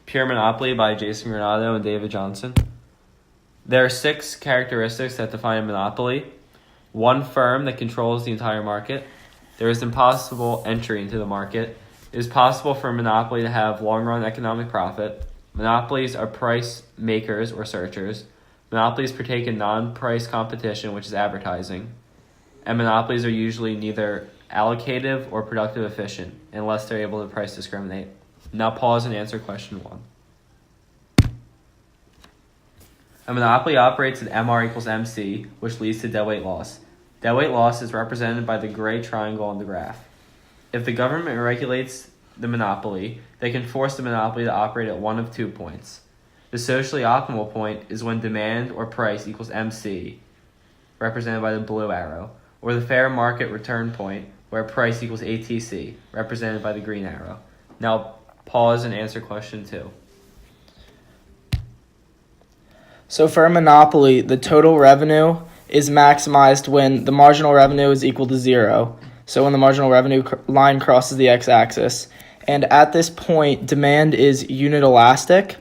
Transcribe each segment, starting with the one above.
Pure Monopoly by Jason Granado and David Johnson. There are 6 characteristics that define a monopoly. One firm that controls the entire market. There is impossible entry into the market. It is possible for a monopoly to have long-run economic profit. Monopolies are price makers or searchers. Monopolies partake in non-price competition, which is advertising. And monopolies are usually neither allocative or productive efficient unless they're able to price discriminate. Now pause and answer question 1. A monopoly operates at MR equals MC, which leads to deadweight loss. Deadweight loss is represented by the gray triangle on the graph. If the government regulates the monopoly, they can force the monopoly to operate at one of 2 points. The socially optimal point is when demand or price equals MC, represented by the blue arrow, or the fair market return point, where price equals ATC, represented by the green arrow. Now pause and answer question 2. So for a monopoly, the total revenue is maximized when the marginal revenue is equal to 0. So when the marginal revenue line crosses the x-axis. And at this point, demand is unit elastic.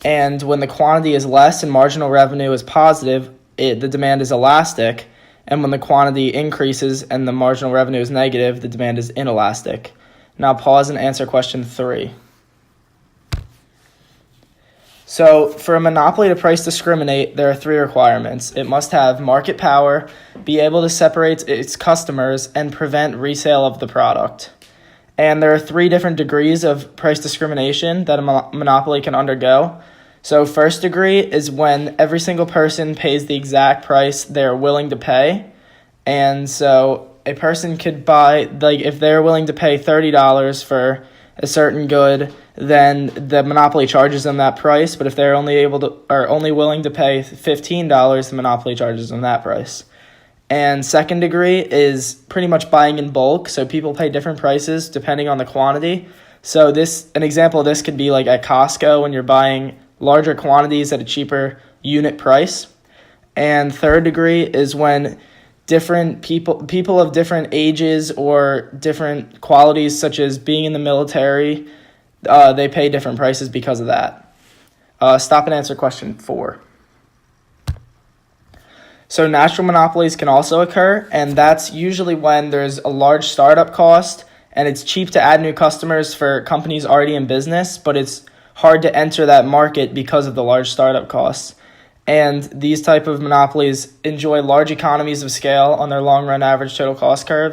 And when the quantity is less and marginal revenue is positive, the demand is elastic. And when the quantity increases and the marginal revenue is negative, the demand is inelastic. Now pause and answer question 3. So for a monopoly to price discriminate, there are 3 requirements. It must have market power, be able to separate its customers, and prevent resale of the product. And there are 3 different degrees of price discrimination that a monopoly can undergo. So first degree is when every single person pays the exact price they're willing to pay. And so a person could buy, if they're willing to pay $30 for a certain good, then the monopoly charges them that price. But if they're only willing to pay $15, the monopoly charges them that price. And second degree is pretty much buying in bulk. So people pay different prices depending on the quantity. So an example of this could be like at Costco when you're buying larger quantities at a cheaper unit price. And third degree is when different people of different ages or different qualities, such as being in the military, they pay different prices because of that. Stop and answer question 4. So natural monopolies can also occur, and that's usually when there's a large startup cost and it's cheap to add new customers for companies already in business, but it's hard to enter that market because of the large startup costs. And these type of monopolies enjoy large economies of scale on their long-run average total cost curves.